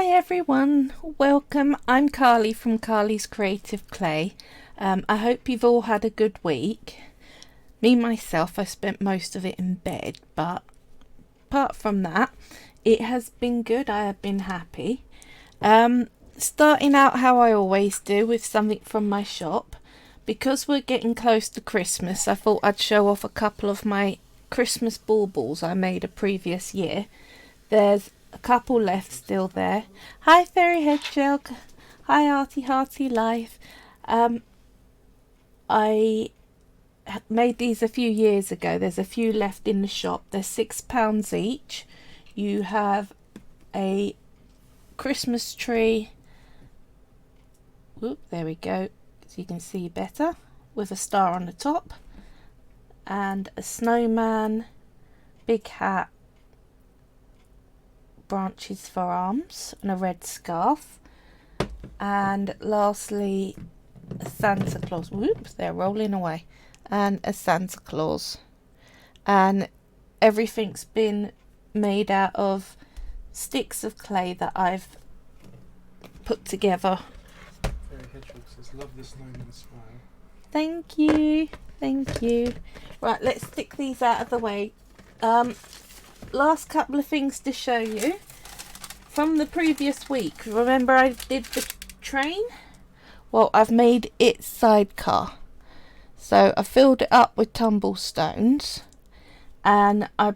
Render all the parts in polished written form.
Hi everyone, welcome. I'm Carly from Carly's Creative Clay. I hope you've all had a good week. Me myself, I spent most of it in bed, but apart from that, it has been good. I have been happy. Starting out how I always do with something from my shop. Because we're getting close to Christmas, I thought I'd show off a couple of my Christmas baubles I made a previous year. There's a couple left still there. Hi Fairy Hedgehog. Hi Arty Hearty Life. I made these a few years ago. There's a few left in the shop. They're £6 each. You have a Christmas tree. Whoop, there we go. So you can see better. With a star on the top. And a snowman. Big hat. Branches for arms and a red scarf, and lastly a Santa Claus. Whoops, they're rolling away. And a Santa Claus, and everything's been made out of sticks of clay that I've put together. Fairy Hedgehog says, "Love the snowman smile." Thank you, thank you. Right, let's stick these out of the way. Last couple of things to show you from the previous week. Remember I did the train? Well, I've made its sidecar. So I filled it up with tumblestones and I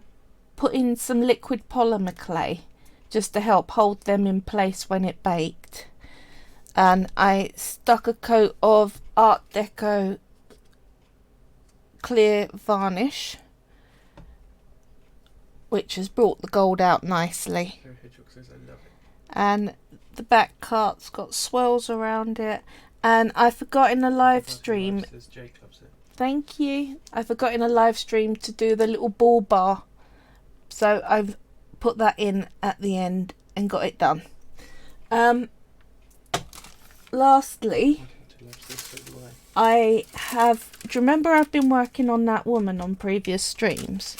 put in some liquid polymer clay just to help hold them in place when it baked. And I stuck a coat of Art Deco clear varnish, which has brought the gold out nicely. Fairy Hedgehog says, "I love it." And the back cart's got swirls around it. And I forgot in the live stream. Says, "Jake loves it." Thank you. I forgot in a live stream to do the little ball bar. So I've put that in at the end and got it done. Lastly, I have... Do you remember I've been working on that woman on previous streams?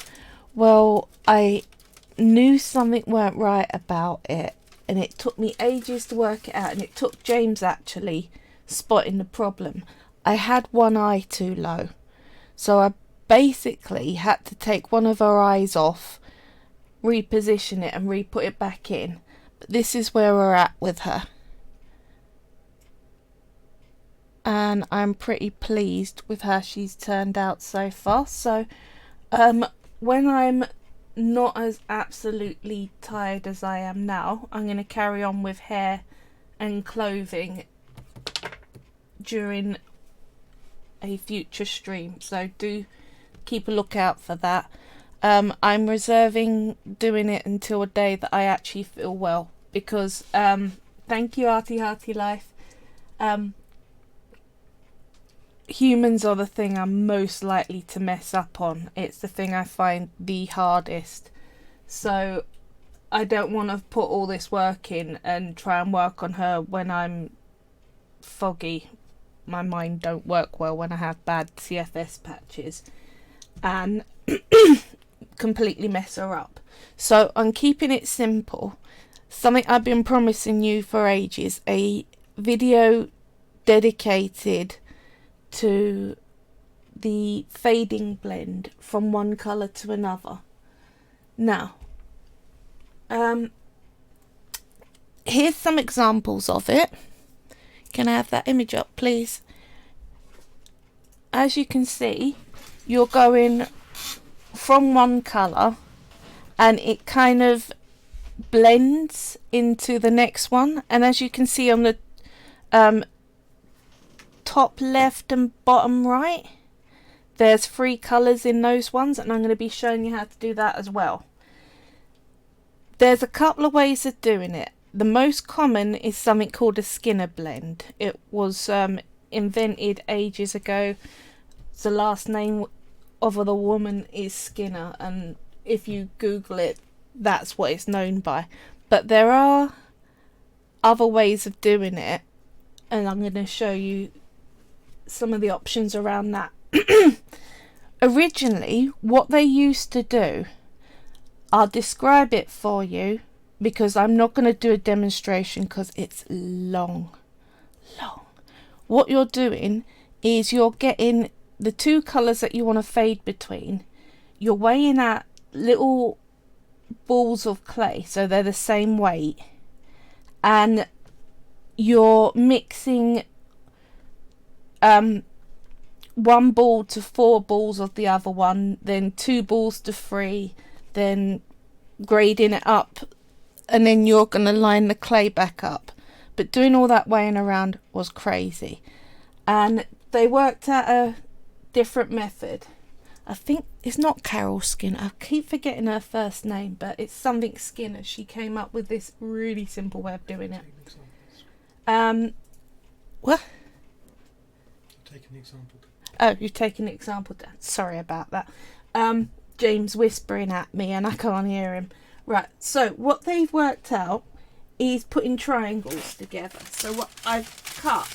Well, I knew something weren't right about it, and it took me ages to work it out, and it took James actually spotting the problem. I had one eye too low, so I basically had to take one of her eyes off, reposition it and re-put it back in. But this is where we're at with her, and I'm pretty pleased with how she's turned out so far. So when I'm not as absolutely tired as I am now, I'm going to carry on with hair and clothing during a future stream. So do keep a lookout for that. I'm reserving doing it until a day that I actually feel well. Because, thank you Arty Hearty Life. Humans are the thing I'm most likely to mess up on. It's the thing I find the hardest. So I don't want to put all this work in and try and work on her when I'm foggy. My mind don't work well when I have bad CFS patches and completely mess her up. So I'm keeping it simple. Something I've been promising you for ages. A video dedicated to the fading blend from one colour to another. Now, here's some examples of it. Can I have that image up, please? As you can see, you're going from one colour and it kind of blends into the next one. And as you can see on the top left and bottom right, there's 3 colours in those ones, and I'm going to be showing you how to do that as well. There's a couple of ways of doing it. The most common is something called a Skinner blend. It was invented ages ago. The last name of the woman is Skinner, and if you Google it, that's what it's known by. But there are other ways of doing it, and I'm going to show you some of the options around that. Originally, what they used to do, I'll describe it for you because I'm not going to do a demonstration because it's long. What you're doing is you're getting the two colours that you want to fade between. You're weighing out little balls of clay so they're the same weight, and you're mixing one ball to 4 balls of the other one, then 2 balls to 3, then grading it up, and then you're going to line the clay back up. But doing all that weighing around was crazy, and they worked out a different method. I think it's not Carol Skinner, I keep forgetting her first name, but it's something Skinner. She came up with this really simple way of doing it. What? Take an example. Oh, you've taken the example down. Sorry about that. James whispering at me and I can't hear him. Right, so what they've worked out is putting triangles together. So what I've cut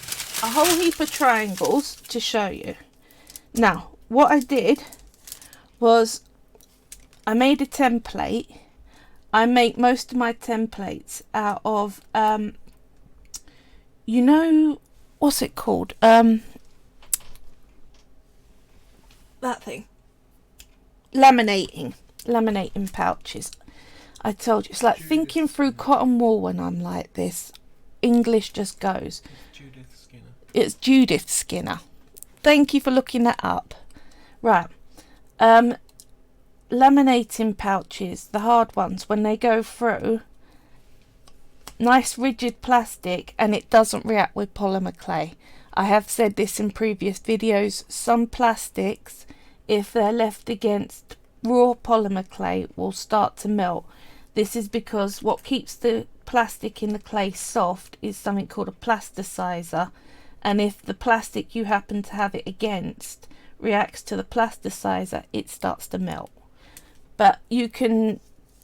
a whole heap of triangles to show you. Now, what I did was I made a template. I make most of my templates out of you know, what's it called? That thing. Laminating pouches. I told you, it's like thinking through cotton wool when I'm like this. English just goes. Judith Skinner. It's Judith Skinner. Thank you for looking that up. Right. Laminating pouches, the hard ones, when they go through, nice rigid plastic, and it doesn't react with polymer clay. I have said this in previous videos. Some plastics, if they're left against raw polymer clay, will start to melt. This is because what keeps the plastic in the clay soft is something called a plasticizer, and if the plastic you happen to have it against reacts to the plasticizer, it starts to melt. But you can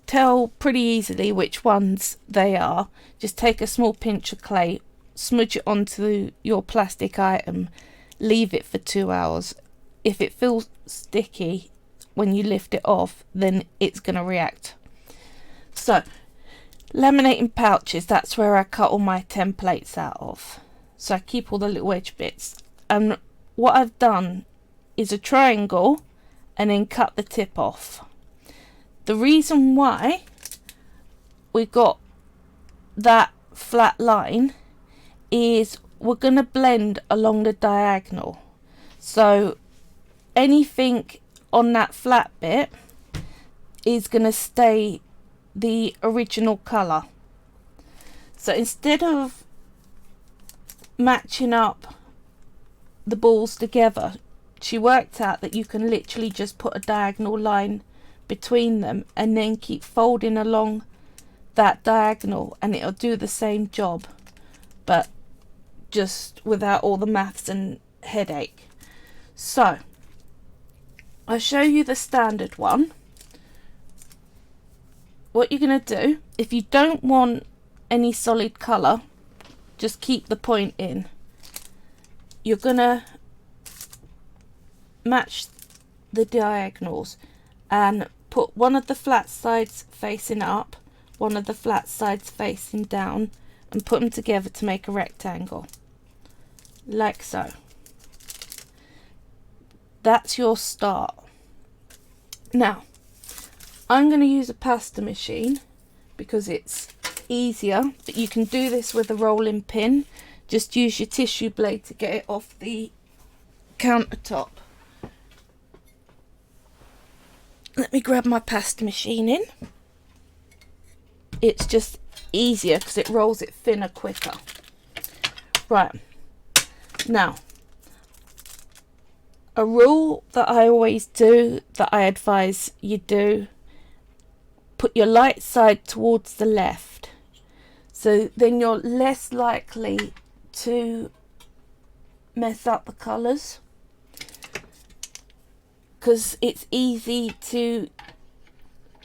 tell pretty easily which ones they are. Just take a small pinch of clay, smudge it onto your plastic item, leave it for 2 hours. If it feels sticky when you lift it off, then it's going to react. So, laminating pouches, that's where I cut all my templates out of. So I keep all the little edge bits. And what I've done is a triangle and then cut the tip off. The reason why we got that flat line is we're going to blend along the diagonal. So anything on that flat bit is going to stay the original colour. So instead of matching up the balls together, she worked out that you can literally just put a diagonal line between them and then keep folding along that diagonal, and it'll do the same job, but just without all the maths and headache. So I'll show you the standard one. What you're going to do, if you don't want any solid colour, just keep the point in. You're going to match the diagonals and put one of the flat sides facing up, one of the flat sides facing down, and put them together to make a rectangle, like so. That's your start. Now I'm going to use a pasta machine because it's easier, but you can do this with a rolling pin. Just use your tissue blade to get it off the countertop. Let me grab my pasta machine in. It's just easier because it rolls it thinner quicker. Right, now a rule that I always do, that I advise you do, put your light side towards the left, so then you're less likely to mess up the colours, because it's easy to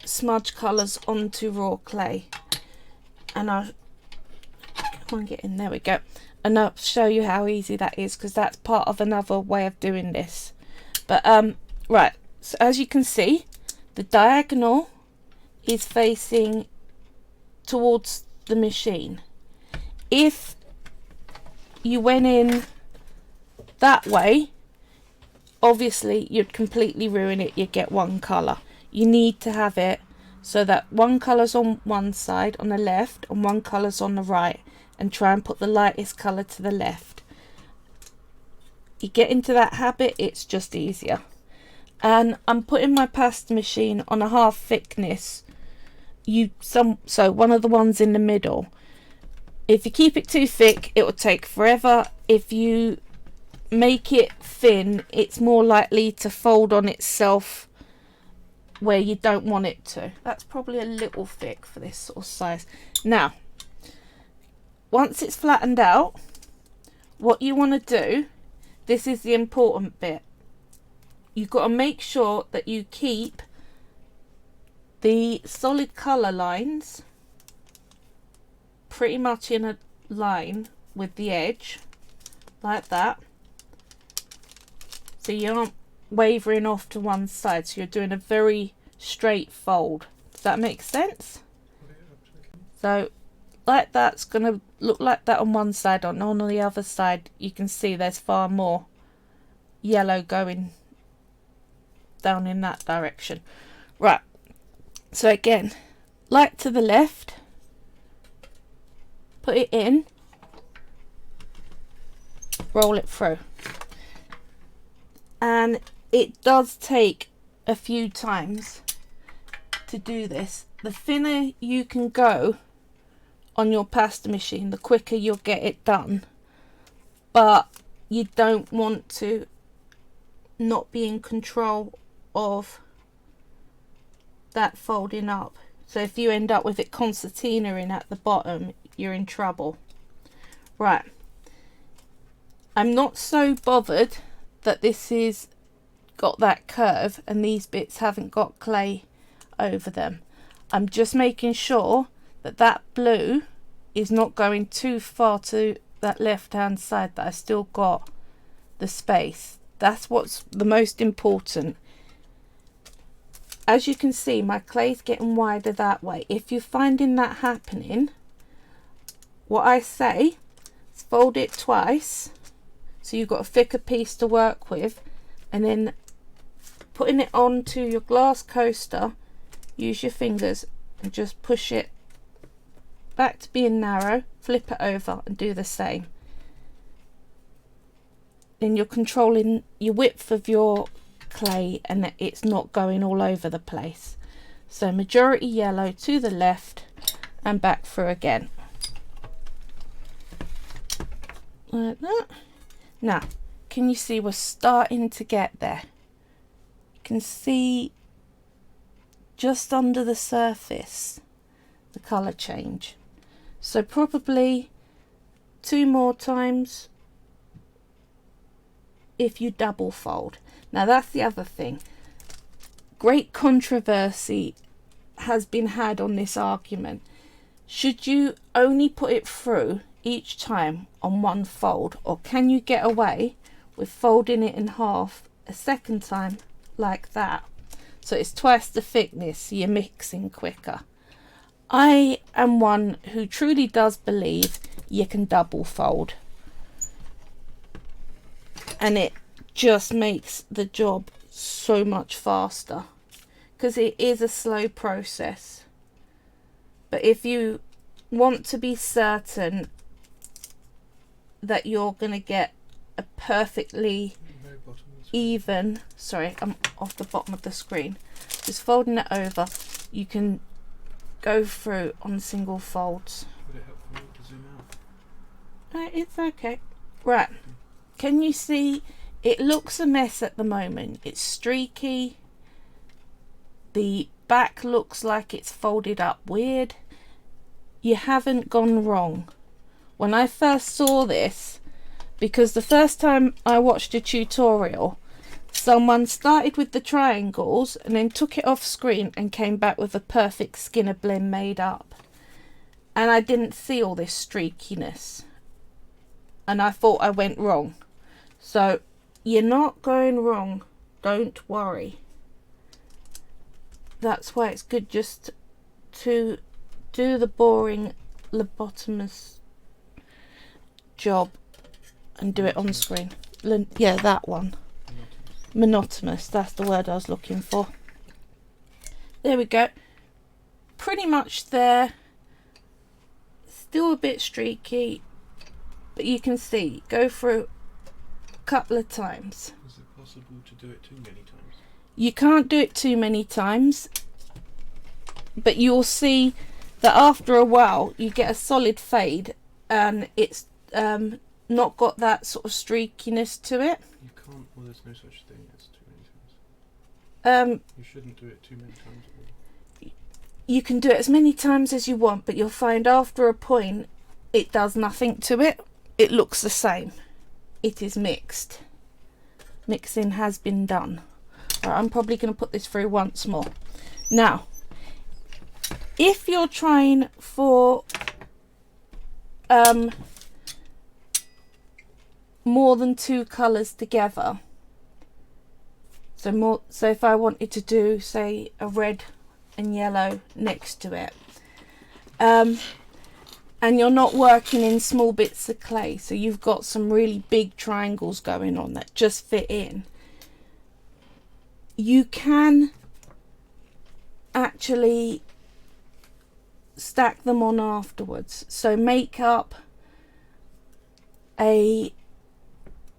smudge colours onto raw clay. And I'll come on, get in, there we go, and I'll show you how easy that is, because that's part of another way of doing this. But right, so as you can see, the diagonal is facing towards the machine. If you went in that way, obviously you'd completely ruin it. You'd get one colour. You need to have it so that one colour's on one side on the left and one colour's on the right, and try and put the lightest colour to the left. You get into that habit, it's just easier. And I'm putting my pasta machine on a half thickness. So one of the ones in the middle. If you keep it too thick, it will take forever. If you make it thin, it's more likely to fold on itself where you don't want it to. That's probably a little thick for this sort of size. Now, once it's flattened out, what you want to do, this is the important bit. You've got to make sure that you keep the solid colour lines pretty much in a line with the edge, like that. So you aren't wavering off to one side, so you're doing a very straight fold. Does that make sense? So like that's going to look like that on one side. On the other side you can see there's far more yellow going down in that direction. Right, so again, light to the left, put it in, roll it through. And it does take a few times to do this. The thinner you can go on your pasta machine, the quicker you'll get it done. But you don't want to not be in control of that folding up. So if you end up with it concertina in at the bottom, you're in trouble. Right, I'm not so bothered that this is got that curve and these bits haven't got clay over them. I'm just making sure that that blue is not going too far to that left hand side, that I still got the space. That's what's the most important. As you can see, my clay's getting wider that way. If you're finding that happening, what I say is fold it twice so you've got a thicker piece to work with, and then putting it onto your glass coaster, use your fingers and just push it back to being narrow, flip it over and do the same. Then you're controlling your width of your clay and it's not going all over the place. So majority yellow to the left and back through again. Like that. Now, can you see we're starting to get there? You can see just under the surface the colour change. So probably 2 more times if you double fold. Now that's the other thing. Great controversy has been had on this argument. Should you only put it through each time on one fold, or can you get away with folding it in half a second time like that, so it's twice the thickness, so you're mixing quicker? I am one who truly does believe you can double fold, and it just makes the job so much faster, because it is a slow process. But if you want to be certain that you're going to get a perfectly even, sorry, I'm off the bottom of the screen, just folding it over, you can go through on single folds. Would it help me to zoom out? It's okay. Right, can you see it looks a mess at the moment? It's streaky, the back looks like it's folded up weird. You haven't gone wrong. When I first saw this, because the first time I watched a tutorial, someone started with the triangles and then took it off screen and came back with a perfect Skinner blend made up, and I didn't see all this streakiness and I thought I went wrong. So you're not going wrong, don't worry. That's why it's good just to do the boring lobotomist job and do it on screen. Yeah, that one. Monotonous, that's the word I was looking for. There we go. Pretty much there. Still a bit streaky, but you can see, go through a couple of times. Is it possible to do it too many times? You can't do it too many times, but you'll see that after a while you get a solid fade and it's not got that sort of streakiness to it. You can't, well, there's no such thing as too many times. Um, You shouldn't do it too many times at all. you can do it as many times as you want, but you'll find after a point it does nothing to it. It looks the same. It is mixed. Mixing has been done. Right, I'm probably going to put this through once more. Now, if you're trying for more than two colours together, so if I wanted to do, say, a red and yellow next to it, and you're not working in small bits of clay, so you've got some really big triangles going on that just fit in, you can actually stack them on afterwards. So make up a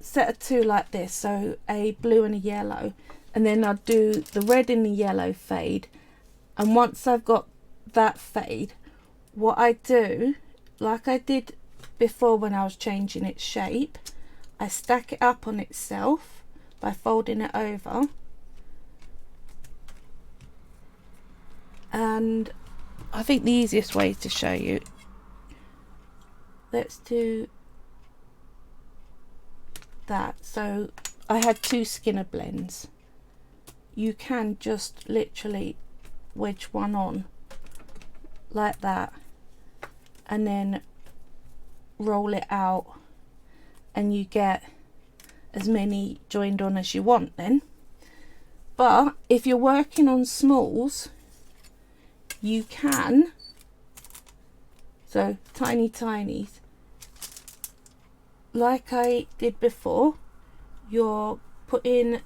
set of two like this, so a blue and a yellow, and then I'll do the red and the yellow fade. And once I've got that fade, what I do, like I did before when I was changing its shape, I stack it up on itself by folding it over, and I think the easiest way to show you, let's do that. So I had two Skinner blends. You can just literally wedge one on like that and then roll it out, and you get as many joined on as you want then. But if you're working on smalls, you can, so tinies, like I did before, you're putting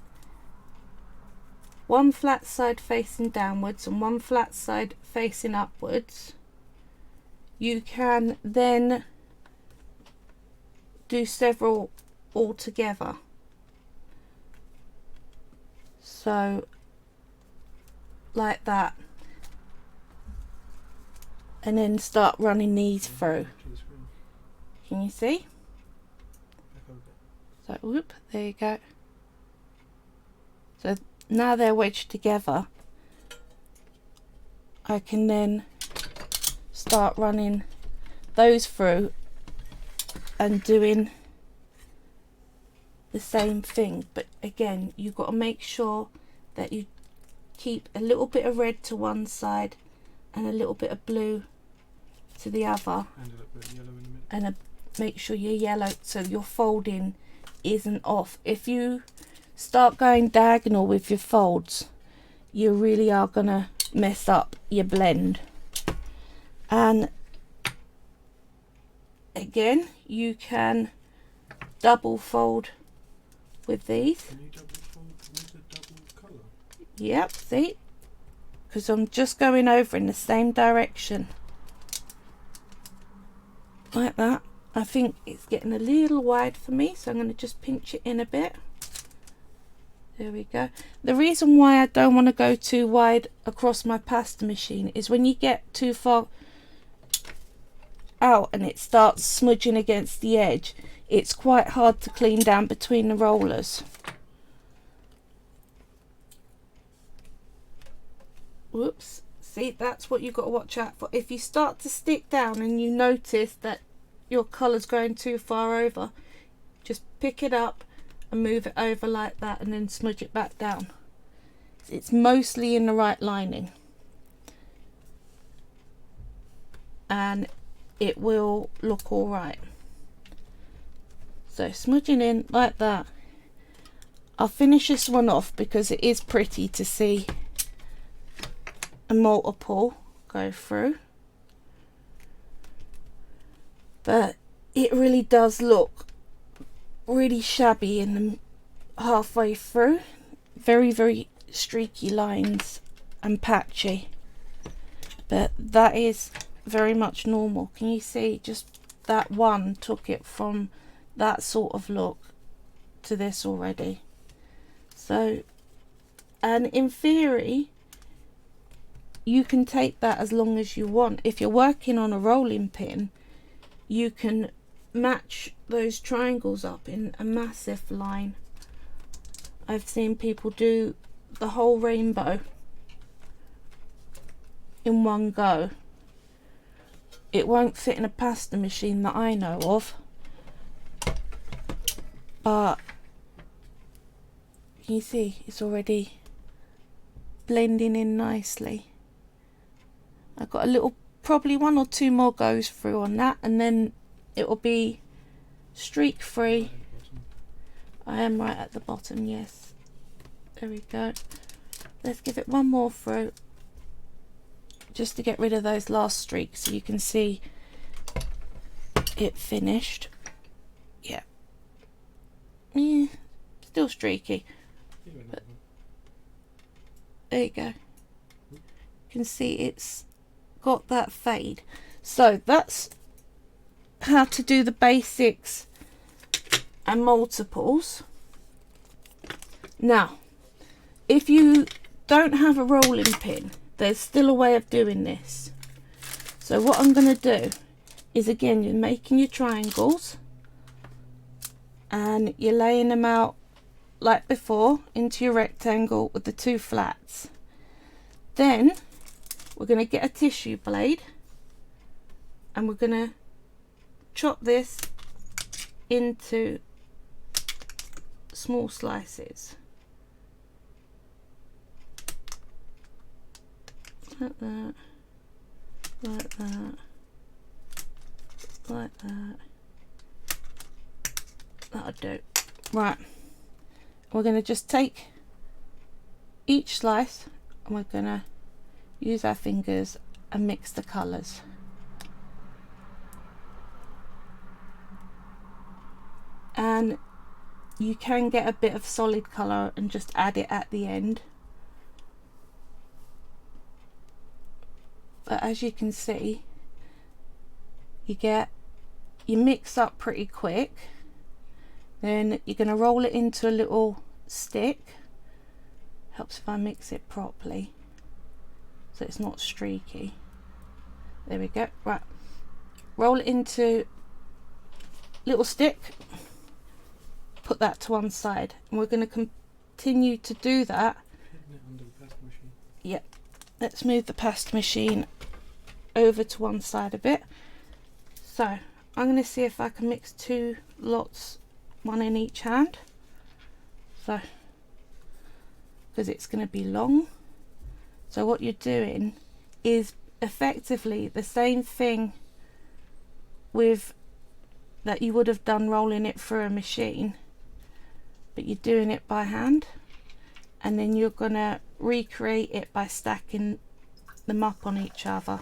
one flat side facing downwards and one flat side facing upwards. You can then do several all together, so like that, and then start running these through. Can you see? So whoop, there you go. So now they're wedged together, I can then start running those through and doing the same thing. But again, you've got to make sure that you keep a little bit of red to one side and a little bit of blue to the other, And a little bit of yellow in the middle. and make sure your yellow, so your folding isn't off. If you start going diagonal with your folds, you really are gonna mess up your blend. And again, you can double fold with these. Can you double fold with the double colour? Yep, see, because I'm just going over in the same direction like that. I think it's getting a little wide for me, so I'm going to just pinch it in a bit. There we go. The reason why I don't want to go too wide across my pasta machine is when you get too far out and it starts smudging against the edge, it's quite hard to clean down between the rollers. Whoops. See, that's what you've got to watch out for. If you start to stick down and you notice that your colour's going too far over, just pick it up and move it over like that and then smudge it back down. It's mostly in the right lining and it will look all right. So smudging in like that. I'll finish this one off because it is pretty to see a multiple go through. but it really does look really shabby in the halfway through. Very, very streaky lines and patchy, but that is very much normal. Can you see just that one took it from that sort of look to this already? So, and in theory you can take that as long as you want. If you're working on a rolling pin, you can match those triangles up in a massive line. I've seen people do the whole rainbow in one go. It won't fit in a pasta machine that I know of, but you see it's already blending in nicely. I've got a little, probably 1 or 2 more goes through on that, and then it will be streak free. I am right at the bottom, yes. There we go. Let's give it 1 more through, just to get rid of those last streaks so you can see it finished. Yeah. Yeah, still streaky. But there you go. You can see it's got that fade. So that's how to do the basics and multiples. Now, if you don't have a rolling pin, there's still a way of doing this. So what I'm going to do is, again, you're making your triangles and you're laying them out like before into your rectangle with the 2 flats. Then we're going to get a tissue blade and we're going to chop this into small slices. Like that, like that, like that. That'll do. Right, we're going to just take each slice and we're going to use our fingers and mix the colours. And you can get a bit of solid colour and just add it at the end. But as you can see, you mix up pretty quick. Then you're going to roll it into a little stick. Helps if I mix it properly so it's not streaky. There we go. Right, roll it into little stick, put that to one side, and we're going to continue to do that. Yep. Let's move the pasta machine over to one side a bit. So I'm going to see if I can mix 2 lots, 1 in each hand. So, because it's going to be long. So what you're doing is effectively the same thing with that you would have done rolling it through a machine, but you're doing it by hand, and then you're going to recreate it by stacking them up on each other.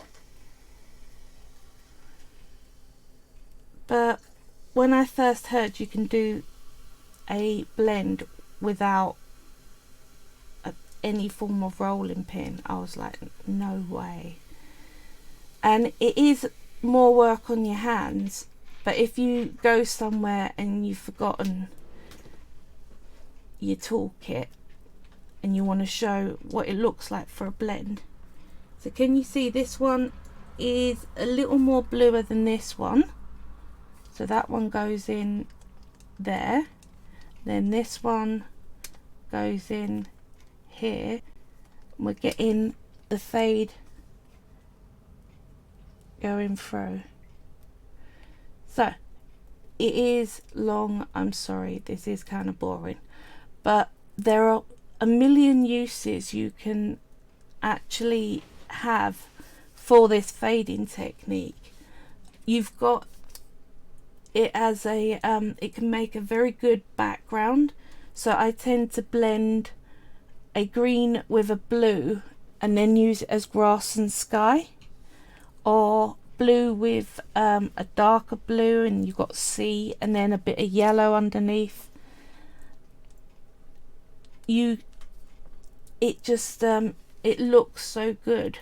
But when I first heard you can do a blend without any form of rolling pin, I was like, no way. And it is more work on your hands, but if you go somewhere and you've forgotten your toolkit and you want to show what it looks like for a blend, so can you see this one is a little more bluer than this one, so that one goes in there, then this one goes in here, and we're getting the fade going through. So it is long, I'm sorry, this is kind of boring, but there are a million uses you can actually have for this fading technique. You've got it as a it can make a very good background, so I tend to blend a green with a blue and then use it as grass and sky, or blue with a darker blue, and you've got sea and then a bit of yellow underneath. It just it looks so good.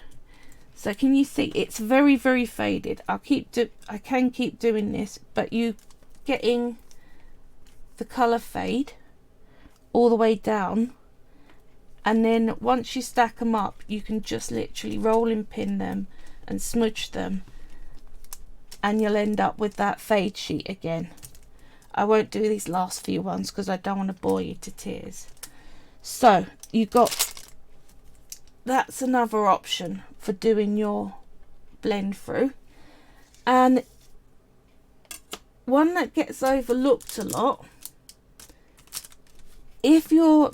So can you see it's very, very faded. I can keep doing this, but you getting the colour fade all the way down, and then once you stack them up, you can just literally rolling pin them and smudge them, and you'll end up with that fade sheet again. I won't do these last few ones because I don't want to bore you to tears. So you got, that's another option for doing your blend through. And one that gets overlooked a lot, if you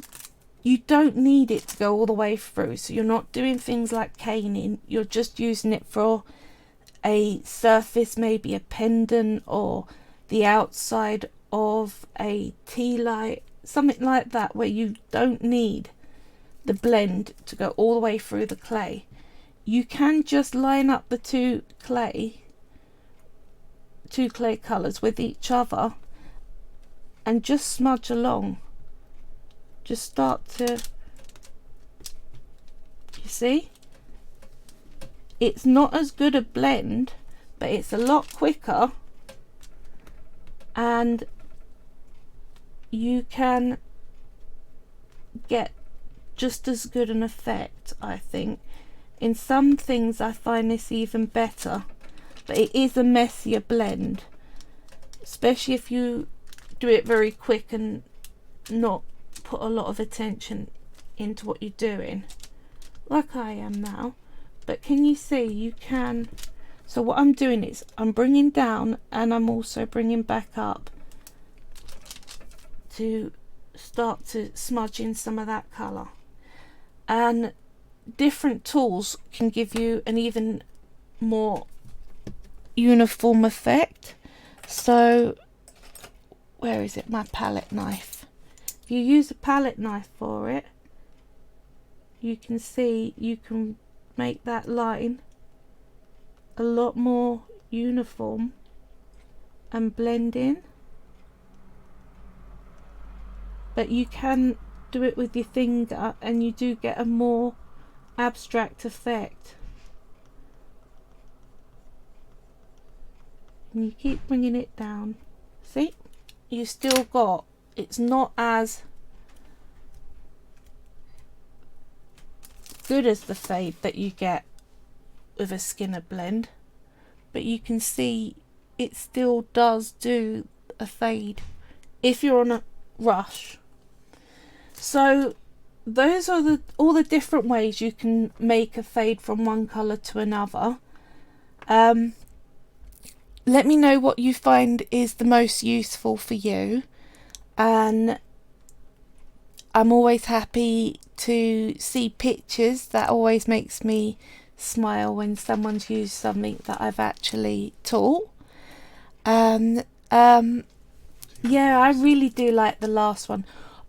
don't need it to go all the way through, so you're not doing things like caning, you're just using it for a surface, maybe a pendant or the outside of a tea light, something like that, where you don't need the blend to go all the way through the clay. You can just line up the two clay colours with each other and just smudge along. Just start to, you see, it's not as good a blend, but it's a lot quicker, and you can get just as good an effect, I think. In some things I find this even better, but it is a messier blend, especially if you do it very quick and not put a lot of attention into what you're doing, like I am now. But can you see, you can, so what I'm doing is I'm bringing down and I'm also bringing back up to start to smudge in some of that colour. And different tools can give you an even more uniform effect. So where is it, my palette knife? If you use a palette knife for it, you can see you can make that line a lot more uniform and blend in. But you can do it with your finger and you do get a more abstract effect. And you keep bringing it down. See? You still got, it's not as good as the fade that you get with a Skinner blend, but you can see it still does do a fade if you're on a rush. So those are all the different ways you can make a fade from one colour to another. Let me know what you find is the most useful for you, and I'm always happy to see pictures. That always makes me smile when someone's used something that I've actually taught. And yeah, I really do like the last one.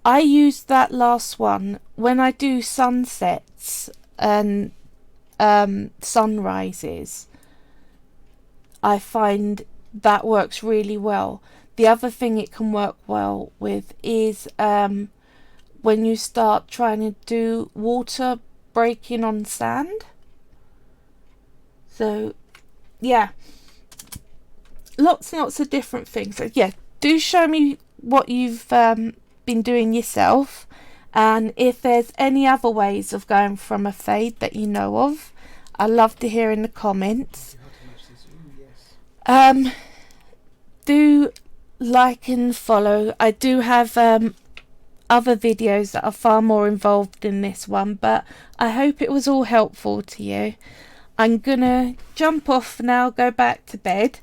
I use that last one when I do sunsets and sunrises. I find that works really well. The other thing it can work well with is when you start trying to do water breaking on sand. So yeah, lots and lots of different things. So yeah, do show me what you've been doing yourself, and if there's any other ways of going from a fade that you know of, I'd love to hear in the comments. Do like and follow. I do have other videos that are far more involved in this one, but I hope it was all helpful to you. I'm gonna jump off now, go back to bed.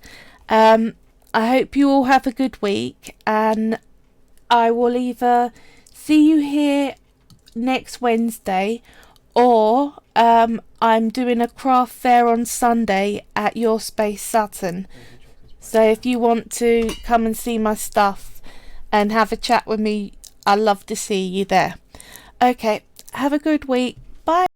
I hope you all have a good week, and I will either see you here next Wednesday, or I'm doing a craft fair on Sunday at Your Space Sutton. So if you want to come and see my stuff and have a chat with me, I'd love to see you there. Okay, have a good week. Bye.